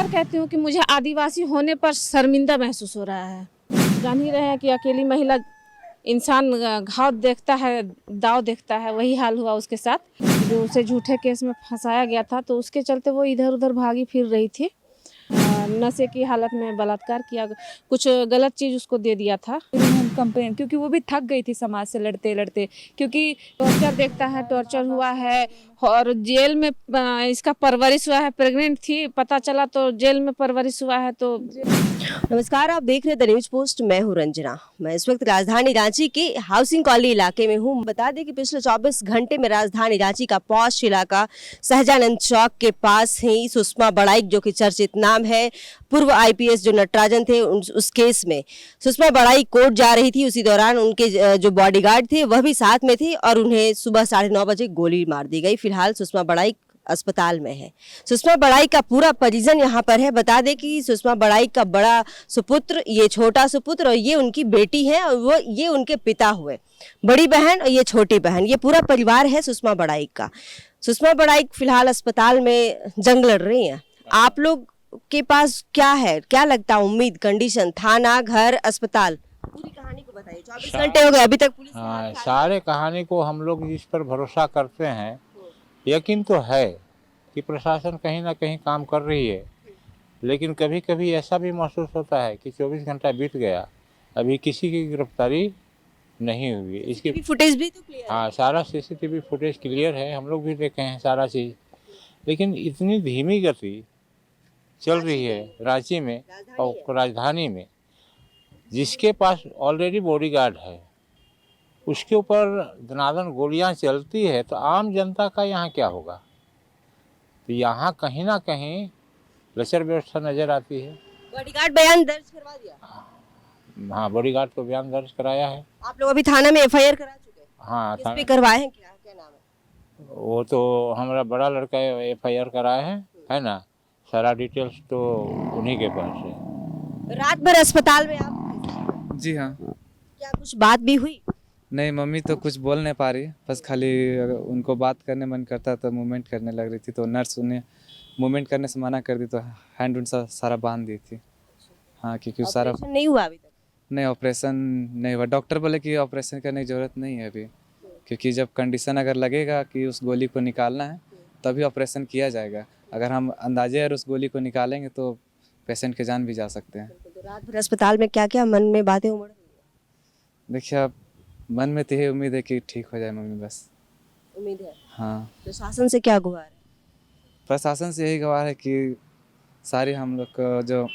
अक्सर कहती हूँ कि मुझे आदिवासी होने पर शर्मिंदा महसूस हो रहा है। जान ही रहे हैं कि अकेली महिला इंसान घाव देखता है, दाव देखता है, वही हाल हुआ उसके साथ। जो उसे झूठे केस में फंसाया गया था तो उसके चलते वो इधर उधर भागी फिर रही थी। नशे की हालत में बलात्कार किया, कुछ गलत चीज़ उसको दे दिया था। कंप्लेन, क्योंकि वो भी थक गई थी समाज से लड़ते लड़ते, क्योंकि टॉर्चर देखता है, टॉर्चर हुआ है और जेल में इसका परवरिश हुआ है। प्रेग्नेंट थी, पता चला तो जेल में परवरिश हुआ है। तो नमस्कार, आप देख रहे हैं द न्यूज पोस्ट। मैं हूं रंजना। मैं इस वक्त राजधानी रांची के हाउसिंग कॉलोनी इलाके में हूं। बता दें कि पिछले 24 घंटे में राजधानी रांची का पॉश इलाका सहजानंद चौक के पास ही सुषमा बड़ाइक, जो कि चर्चित नाम है, पूर्व आईपीएस जो नटराजन थे, उस केस में सुषमा बड़ाइक कोर्ट जा रही थी। उसी दौरान उनके जो बॉडीगार्ड थे वह भी साथ में थे और उन्हें सुबह 9:30 बजे गोली मार दी गई। फिलहाल सुषमा बड़ाइक अस्पताल में है। सुषमा बड़ाइक का पूरा परिजन यहाँ पर है। बता दें कि सुषमा बड़ाइक का बड़ा सुपुत्र, ये छोटा सुपुत्र और ये उनकी बेटी है और ये उनके पिता हुए। बड़ी बहन और ये छोटी बहन, ये पूरा परिवार है सुषमा बड़ाइक का। सुषमा बड़ाइक फिलहाल अस्पताल में जंग लड़ रही हैं। आप लोग के पास क्या है, क्या लगता है, उम्मीद, कंडीशन, थाना, घर, अस्पताल, पूरी कहानी को बताइए। 24 घंटे हो गए, अभी तक पुलिस हाँ, सारे कहानी को हम लोग जिस पर भरोसा करते हैं, यकीन तो है कि प्रशासन कहीं ना कहीं काम कर रही है, लेकिन कभी कभी ऐसा भी महसूस होता है कि 24 घंटा बीत गया, अभी किसी की गिरफ्तारी नहीं हुई। इसकी फुटेज भी तो क्लियर है। हाँ, सारा सीसीटीवी फुटेज क्लियर है, हम लोग भी देखे हैं सारा चीज़, लेकिन इतनी धीमी गति चल रही है रांची में और राजधानी में। जिसके पास ऑलरेडी बॉडीगार्ड है उसके ऊपर दनादन गोलियां चलती है, तो आम जनता का यहाँ क्या होगा? तो यहाँ कहीं ना कहीं लचर व्यवस्था नजर आती है। बॉडीगार्ड बयान दर्ज करवा दिया। हाँ, बॉडीगार्ड को बयान दर्ज कराया है। आप लोग अभी थाना में एफआईआर करा चुके हैं? हाँ, किस पे करवाए हैं, क्या क्या नाम है? वो तो हमारा बड़ा लड़का एफआईआर कराया है ना। सारा डिटेल्स तो उन्हीं के पास है। रात भर अस्पताल में आप? जी हाँ। क्या कुछ बात भी हुई? नहीं, मम्मी तो कुछ बोल नहीं पा रही, बस खाली अगर उनको बात करने मन करता तो मूवमेंट करने लग रही थी, तो नर्स उन्हें मूवमेंट करने से मना कर दी, तो हैंड उन सारा बांध दी थी। हाँ, क्योंकि सारा ऑपरेशन नहीं हुआ अभी तक? नहीं, ऑपरेशन नहीं हुआ। डॉक्टर बोले कि ऑपरेशन करने की ज़रूरत नहीं है अभी, क्योंकि जब कंडीशन अगर लगेगा कि उस गोली को निकालना है तभी ऑपरेशन किया जाएगा। अगर हम अंदाजे अगर उस गोली को निकालेंगे तो पेशेंट की जान भी जा सकते हैं। तो रात भर अस्पताल में क्या क्या मन में बातें उमड़ रही हैं? देखिए, अब मन में तो यही उम्मीद है कि ठीक हो जाए मम्मी, बस। उम्मीद है। हाँ, प्रशासन से क्या गुहार है? प्रशासन से यही गवाह है कि सारी हम लोग को जो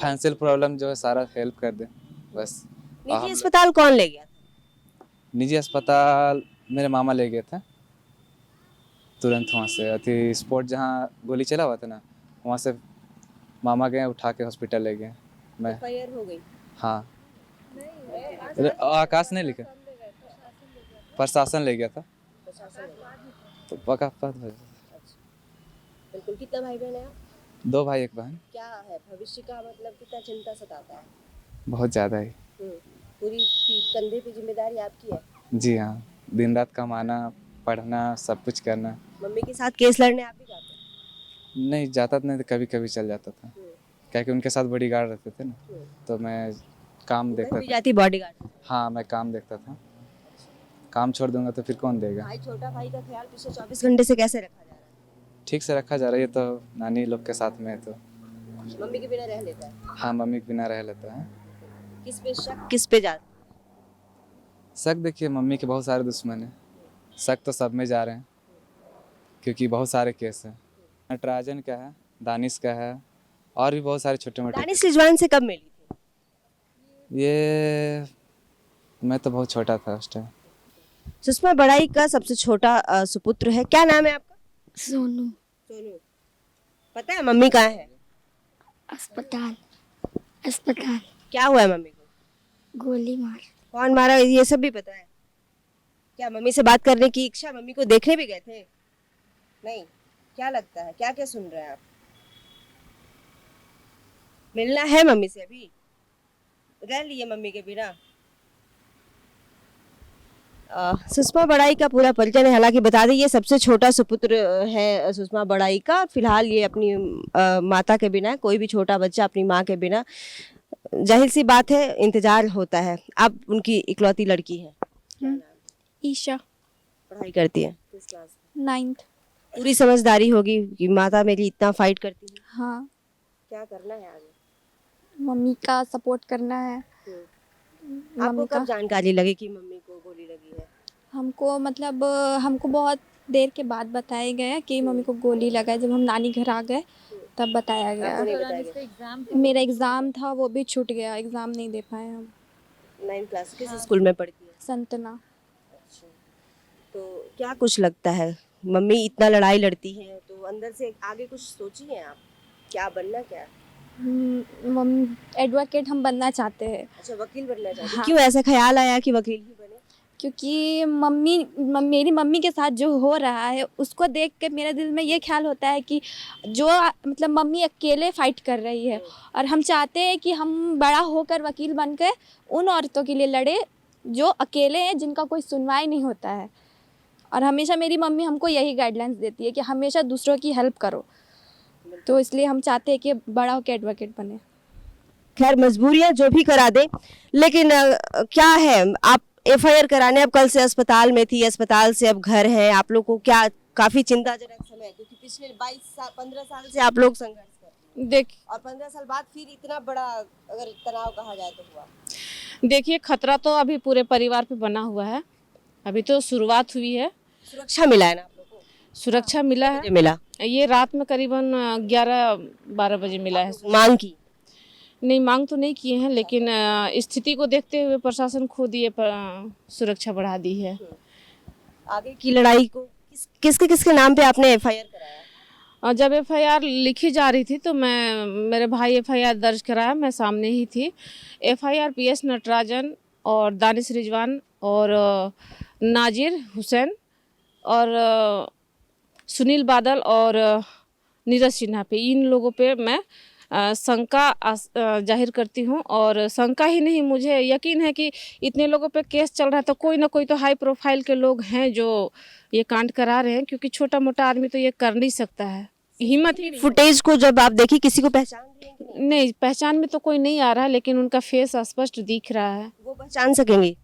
फाइनेंशियल प्रॉब्लम जो है सारा हेल्प कर दे, बस। निजी अस्पताल कौन ले गया था? निजी अस्पताल मेरे मामा ले गए थे तुरंत वहाँ से। अति स्पॉट जहाँ गोली चला हुआ था ना, वहाँ से मामा गए, उठा के हॉस्पिटल ले गए। मैं एफआईआर हो गई? हाँ, आकाश नहीं लिखा, प्रशासन ले गया था, तो पका बिल्कुल। कितना भाई बहन है आप? 2 भाई 1 बहन। क्या है भविष्य का, मतलब कितना चिंता सताता है? बहुत ज़्यादा ही। पूरी कंधे पे जिम्मेदारी आपकी है? क्या जी हाँ, दिन रात कमाना, पढ़ना, सब कुछ करना। मम्मी के साथ केस लड़ने आप भी जाते हैं? नहीं जाता तो नहीं, तो कभी कभी चल जाता था, क्या कि उनके साथ बॉडीगार्ड रहते थे ना, तो मैं काम देखता भी था। जाती बॉडीगार्ड? हाँ, मैं काम देखता था। काम छोड़ दूंगा तो फिर कौन देगा? भाई, छोटा भाई का ख्याल पिछले 24 घंटे से कैसे रखा जा रहा है? ठीक से रखा जा रहा है, ये तो नानी लोग के साथ में है, तो मम्मी के बिना रह लेता है? हाँ, मम्मी के बिना रह लेता है। किस पे शक, किस पे जाता? शक देखिए, मम्मी के बहुत सारे दुश्मन हैं, शक तो सब में जा रहे हैं, क्योंकि बहुत सारे केस हैं। नटराजन का है, दानिश का है, और भी बहुत सारे छोटे मोटे। दानिश रिजवान से कब मिली थी? ये मैं तो बहुत छोटा था उस टाइम। सुषमा बड़ाइक का सबसे छोटा सुपुत्र है। क्या नाम है आपका? सोनू। सोनू। पता है मम्मी कहाँ है? अस्पताल। अस्पताल। क्या हुआ है मम्मी को? गोली मार। कौन मारा, ये सब भी पता है? क्या मम्मी से बात करने की इच्छा, मम्मी को देखने भी गए थे? नहीं। क्या लगता है, क्या क्या सुन रहे हैं आप? मिलना है मम्मी से? अभी रह लिए मम्मी के बिना? सुषमा बड़ाई का पूरा परिचय है, हालांकि बता दें ये सबसे छोटा सुपुत्र है सुषमा बड़ाई का। फिलहाल ये अपनी माता के बिना, कोई भी छोटा बच्चा अपनी माँ के बिना, जाहिर सी बात है इंतजार होता है। आप उनकी इकलौती लड़की है, ईशा पढ़ाई करती है किस क्लास में? 9th। पूरी समझदारी होगी कि माता मेरी इतना फाइट करती है, हाँ, क्या करना है आगे? मम्मी का सपोर्ट करना है। आपको मम्मी कब का जानकारी लगी कि मम्मी को गोली लगी है? हमको मतलब हमको बहुत देर के बाद बताया गया कि मम्मी को गोली लगा है। जब हम नानी घर आ गए तब बताया आपको नहीं गया। बताया गया? मेरा एग्ज़ाम था, वो भी छूट गया, एग्ज़ाम नहीं दे पाए हम। 9th क्लास किस स्कूल में पढ़ती है? संतना। तो क्या कुछ लगता है, मम्मी इतना लड़ाई लड़ती है तो अंदर से आगे कुछ सोची है आप, क्या बनना क्या है? मम्मी एडवोकेट हम बनना चाहते हैं, अच्छा, वकील बनना चाहती हैं। हाँ। क्यों ऐसा ख्याल आया कि वकील ही बने? क्योंकि मेरी मम्मी के साथ जो हो रहा है उसको देख के मेरे दिल में ये ख्याल होता है कि जो मतलब मम्मी अकेले फाइट कर रही है, और हम चाहते हैं कि हम बड़ा होकर वकील बन के उन औरतों के लिए लड़े जो अकेले हैं, जिनका कोई सुनवाई नहीं होता है। और हमेशा मेरी मम्मी हमको यही गाइडलाइंस देती है कि हमेशा दूसरों की हेल्प करो, तो इसलिए हम चाहते हैं कि बड़ा होकर एडवोकेट बने। खैर मजबूरियां जो भी करा दे, लेकिन क्या है, आप एफआईआर कराने अब कल से अस्पताल में थी, अस्पताल से अब घर है, आप लोग को क्या काफी चिंताजनक समय है, क्योंकि पिछले 15 साल से आप लोग संघर्ष कर रहे हैं देख और 15 साल बाद फिर इतना बड़ा अगर तनाव कहा जाए तो हुआ। देखिए, खतरा तो अभी पूरे परिवार पे बना हुआ है। अभी तो शुरुआत हुई है। सुरक्षा मिला है ना आप लोग को? सुरक्षा मिला है, मुझे मिला, ये रात में करीबन 11-12 बजे मिला है। मांग की? नहीं, मांग तो नहीं किए हैं, लेकिन स्थिति को देखते हुए प्रशासन खुद ये सुरक्षा बढ़ा दी है। आगे की लड़ाई को किसके किसके नाम पे आपने एफआईआर कराया? और जब एफआईआर लिखी जा रही थी तो मेरे भाई एफआईआर दर्ज कराया, मैं सामने ही थी। एफआईआर पीएस नटराजन और दानिश रिजवान और नाजिर हुसैन और सुनील बादल और नीरज सिन्हा पे, इन लोगों पे मैं शंका जाहिर करती हूँ। और शंका ही नहीं, मुझे यकीन है कि इतने लोगों पे केस चल रहा है तो कोई ना कोई तो हाई प्रोफाइल के लोग हैं जो ये कांड करा रहे हैं, क्योंकि छोटा मोटा आदमी तो ये कर नहीं सकता है, हिम्मत ही नहीं। फुटेज को जब आप देखी, किसी को पहचान रही हैं कि नहीं? नहीं, पहचान में तो कोई नहीं आ रहा है, लेकिन उनका फेस स्पष्ट दिख रहा है। वो पहचान सकेंगी?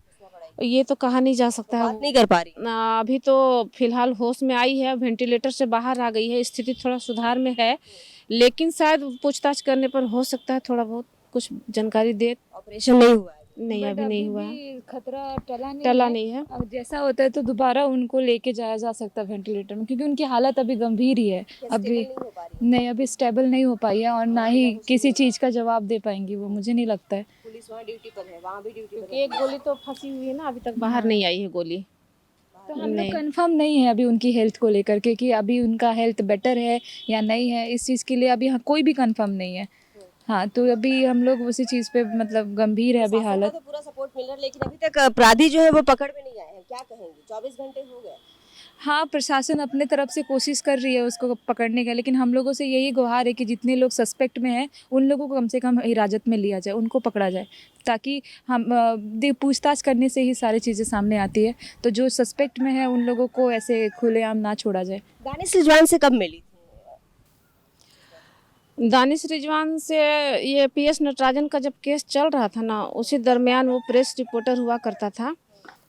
ये तो कहा नहीं जा सकता है। बात नहीं कर पा रही? अभी तो फिलहाल होश में आई है, वेंटिलेटर से बाहर आ गई है, स्थिति थोड़ा सुधार में है, लेकिन शायद पूछताछ करने पर हो सकता है थोड़ा बहुत कुछ जानकारी दे। ऑपरेशन नहीं हुआ है? नहीं, अभी नहीं हुआ है, भी खतरा टला नहीं है। अब जैसा होता है तो दोबारा उनको लेके जाया जा सकता है वेंटिलेटर में, क्योंकि उनकी हालत अभी गंभीर ही है। अभी नहीं हो पा रही? नहीं, अभी स्टेबल नहीं हो पाई है और ना ही किसी चीज़ का जवाब दे पाएंगी वो, मुझे नहीं लगता है। पुलिस वहाँ ड्यूटी पर है, वहाँ भी ड्यूटी पर क्योंकि एक गोली तो फंसी हुई है ना, अभी तक बाहर नहीं आई है गोली। तो हम लोग कंफर्म नहीं है अभी उनकी हेल्थ को लेकर के कि अभी उनका हेल्थ बेटर है या नहीं है, इस चीज़ के लिए अभी कोई भी कंफर्म नहीं है। हाँ, तो अभी हम लोग उसी चीज़ पे मतलब गंभीर है अभी हालत। तो पूरा सपोर्ट मिल रहा है, लेकिन अभी तक अपराधी जो है वो पकड़ में नहीं आए हैं, क्या कहेंगे? 24 घंटे हो गए। हाँ, प्रशासन अपने तरफ से कोशिश कर रही है उसको पकड़ने का, लेकिन हम लोगों से यही गुहार है कि जितने लोग सस्पेक्ट में हैं उन लोगों को कम से कम हिरासत में लिया जाए, उनको पकड़ा जाए, ताकि हम पूछताछ करने से ही सारी चीज़ें सामने आती है। तो जो सस्पेक्ट में है उन लोगों को ऐसे खुलेआम ना छोड़ा जाए। दानिश रिजवान से कब मिली? दानिश रिजवान से ये पीएस नटराजन का जब केस चल रहा था ना, उसी दरमियान वो प्रेस रिपोर्टर हुआ करता था,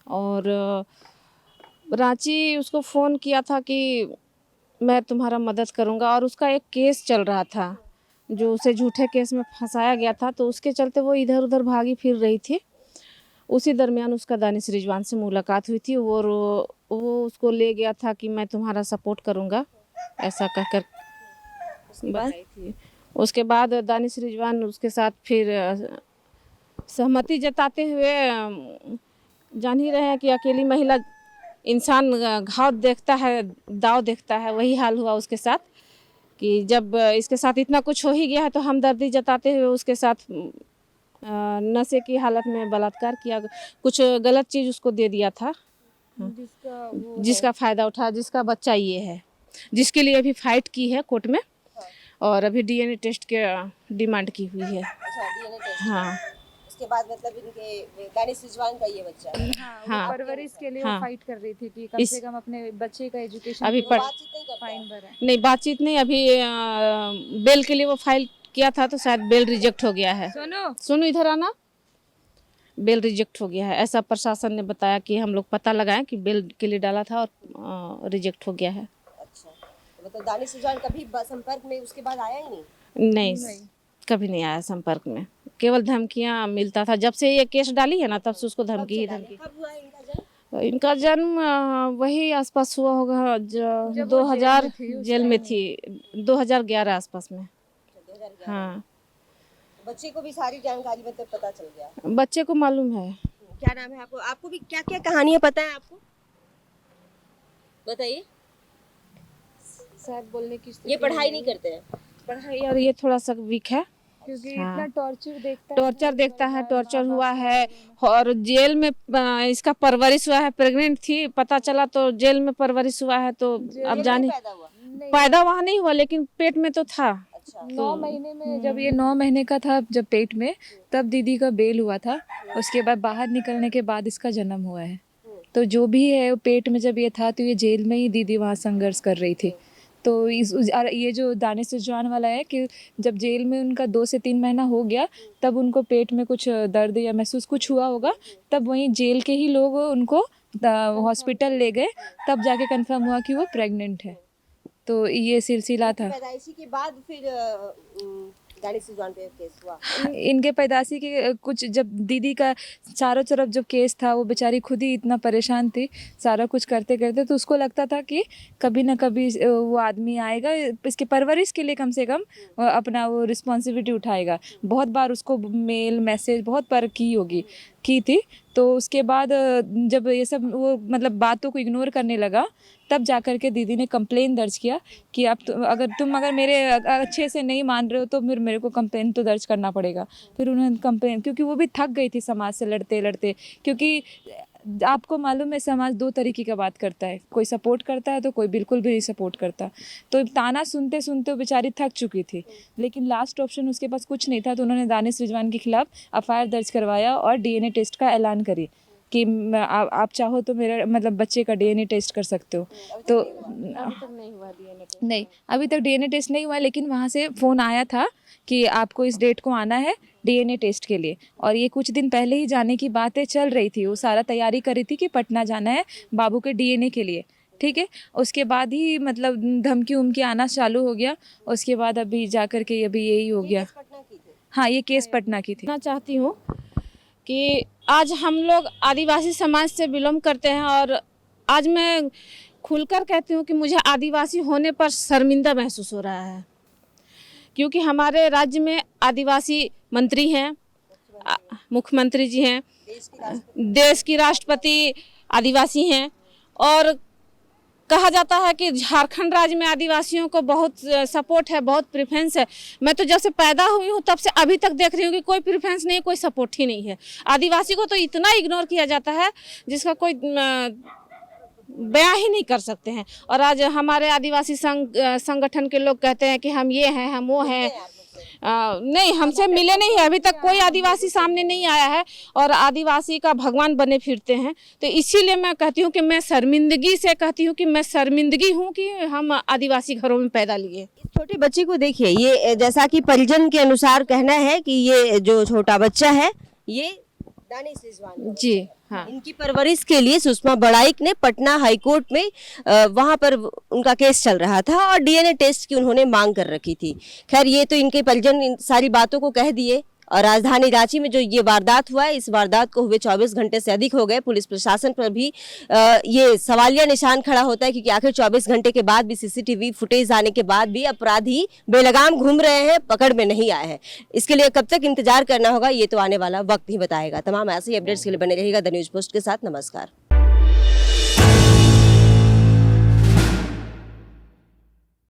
और रांची उसको फ़ोन किया था कि मैं तुम्हारा मदद करूंगा, और उसका एक केस चल रहा था जो उसे झूठे केस में फंसाया गया था, तो उसके चलते वो इधर उधर भागी फिर रही थी। उसी दरमियान उसका दानिश रिजवान से मुलाकात हुई थी और वो उसको ले गया था कि मैं तुम्हारा सपोर्ट करूंगा, ऐसा कहकर बताई थी। उसके बाद दानिश रिजवान उसके साथ फिर सहमति जताते हुए, जान ही रहे हैं कि अकेली महिला इंसान घाव देखता है, दाव देखता है, वही हाल हुआ उसके साथ कि जब इसके साथ इतना कुछ हो ही गया है तो हमदर्दी जताते हुए उसके साथ नशे की हालत में बलात्कार किया, कुछ गलत चीज़ उसको दे दिया था, जिसका फ़ायदा उठा, जिसका बच्चा ये है, जिसके लिए अभी फाइट की है कोर्ट में और अभी डीएनए टेस्ट के डिमांड की हुई है। अच्छा, डीएनए टेस्ट। हाँ, उसके बाद मतलब इनके दानिश रिजवान का ये बच्चा हाँ। परवरिश के लिए हाँ। वो फाइट कर रही थी कि कम इस- से कम अपने बच्चे का एजुकेशन अभी पढ़ बातचीत नहीं करता फाइन है। भरा। नहीं, बातचीत नहीं, अभी बेल के लिए वो फाइल किया था तो शायद बेल रिजेक्ट हो गया है। सुनो इधर आना, बेल रिजेक्ट हो गया है ऐसा प्रशासन ने बताया कि हम लोग पता लगाएं कि बेल के लिए डाला था और रिजेक्ट हो गया है। अच्छा, तो मतलब दानिश रिजवान कभी संपर्क में उसके बाद आया ही नहीं? नहीं, कभी नहीं आया संपर्क में, केवल धमकियां मिलता था। जब से ये केस डाली है ना तब से उसको धमकी ही धमकी। कब हुआ है इनका जन्म? इनका जन्म वही आसपास हुआ होगा जब वो 2000 थी, उस जेल में टाइम थी 2011 आसपास में। 2011। हाँ, बच्चे को भी सारी जानकारी मतलब पता चल गया। बच्चे को मालूम है। क्या नाम है आपको? आपको भी क्या क्या कहानियां पता है आपको? बताइए। शायद बोलने की ये पढ़ाई नहीं करते हैं? पढ़ाई और ये थोड़ा सा वीक है, क्योंकि हाँ। इतना टॉर्चर देखता टॉर्चर देखता है, टॉर्चर हुआ है और जेल में इसका परवरिश हुआ है। प्रेग्नेंट थी, पता चला तो जेल में परवरिश हुआ है। तो अब जाने पैदा हुआ? पैदा वहाँ नहीं हुआ लेकिन पेट में तो था। अच्छा। 9 महीने में, जब ये 9 महीने का था जब पेट में, तब दीदी का बेल हुआ था। उसके बाद बाहर निकलने के बाद इसका जन्म हुआ है। तो जो भी है वो पेट में जब ये था तो ये जेल में ही दीदी वहाँ संघर्ष कर रही थी। तो और ये जो दानिश रिजवान वाला है कि जब जेल में उनका 2 से 3 महीना हो गया तब उनको पेट में कुछ दर्द या महसूस कुछ हुआ होगा, तब वहीं जेल के ही लोग उनको हॉस्पिटल ले गए, तब जाके कंफर्म हुआ कि वो प्रेग्नेंट है। तो ये सिलसिला था। पैदाइशी के बाद फिर दानिश रिजवान पे केस हुआ। इनके पैदाशी के कुछ, जब दीदी का चारों तरफ जब केस था, वो बेचारी खुद ही इतना परेशान थी सारा कुछ करते करते, तो उसको लगता था कि कभी ना कभी वो आदमी आएगा इसके परवरिश के लिए, कम से कम अपना वो रिस्पॉन्सिबिलिटी उठाएगा। बहुत बार उसको मेल मैसेज बहुत बार की थी। तो उसके बाद जब ये सब वो मतलब बातों को इग्नोर करने लगा, तब जाकर के दीदी ने कंप्लेन दर्ज किया कि अब तुम अगर मेरे अच्छे से नहीं मान रहे हो तो फिर मेरे को कंप्लेन तो दर्ज करना पड़ेगा। फिर उन्होंने कंप्लेन, क्योंकि वो भी थक गई थी समाज से लड़ते लड़ते, क्योंकि आपको मालूम है समाज 2 तरीके का बात करता है, कोई सपोर्ट करता है तो कोई बिल्कुल भी नहीं सपोर्ट करता। तो ताना सुनते सुनते वो बेचारी थक चुकी थी, लेकिन लास्ट ऑप्शन उसके पास कुछ नहीं था। तो उन्होंने दानिश रिजवान के खिलाफ एफआईआर दर्ज करवाया और डीएनए टेस्ट का ऐलान करी कि आप चाहो तो मेरा मतलब बच्चे का डीएनए टेस्ट कर सकते हो। तो नहीं, अभी तक डीएनए टेस्ट नहीं हुआ, लेकिन वहाँ से फ़ोन आया था कि आपको इस डेट को आना है डीएनए टेस्ट के लिए। और ये कुछ दिन पहले ही जाने की बातें चल रही थी, वो सारा तैयारी करी थी कि पटना जाना है बाबू के डीएनए के लिए, ठीक है। उसके बाद ही मतलब धमकी उमकी आना चालू हो गया। उसके बाद अभी जा कर के अभी यही हो गया। हाँ, ये केस पटना की थी। कहना चाहती हूँ कि आज हम लोग आदिवासी समाज से बिलोंग करते हैं और आज मैं खुलकर कहती हूँ कि मुझे आदिवासी होने पर शर्मिंदा महसूस हो रहा है, क्योंकि हमारे राज्य में आदिवासी मंत्री हैं, मुख्यमंत्री जी हैं, देश की राष्ट्रपति आदिवासी हैं और कहा जाता है कि झारखंड राज्य में आदिवासियों को बहुत सपोर्ट है, बहुत प्रेफरेंस है। मैं तो जब से पैदा हुई हूँ तब से अभी तक देख रही हूँ कि कोई प्रेफरेंस नहीं है, कोई सपोर्ट ही नहीं है। आदिवासी को तो इतना इग्नोर किया जाता है जिसका कोई बयां ही नहीं कर सकते हैं। और आज हमारे आदिवासी संगठन के लोग कहते हैं कि हम ये हैं, हम वो हैं। नहीं, हमसे मिले नहीं है, अभी तक कोई आदिवासी सामने नहीं आया है और आदिवासी का भगवान बने फिरते हैं। तो इसीलिए मैं कहती हूँ कि मैं शर्मिंदगी से कहती हूँ कि मैं शर्मिंदगी हूँ कि हम आदिवासी घरों में पैदा लिए। छोटे बच्चे को देखिए, ये जैसा कि परिजन के अनुसार कहना है कि ये जो छोटा बच्चा है ये दानिश रिजवान जी हाँ। इनकी परवरिश के लिए सुषमा बड़ाइक ने पटना हाईकोर्ट में वहां पर उनका केस चल रहा था और डीएनए टेस्ट की उन्होंने मांग कर रखी थी। खैर, ये तो इनके परिजन इन सारी बातों को कह दिए और राजधानी रांची में जो ये वारदात हुआ है, इस वारदात को हुए 24 घंटे से अधिक हो गए। पुलिस प्रशासन पर भी ये सवालिया निशान खड़ा होता है, क्योंकि आखिर 24 घंटे के बाद भी सीसीटीवी फुटेज आने के बाद भी अपराधी बेलगाम घूम रहे हैं, पकड़ में नहीं आए हैं। इसके लिए कब तक इंतजार करना होगा ये तो आने वाला वक्त ही बताएगा। तमाम ऐसे ही अपडेट्स के लिए बने रहिएगा द न्यूज पोस्ट के साथ। नमस्कार।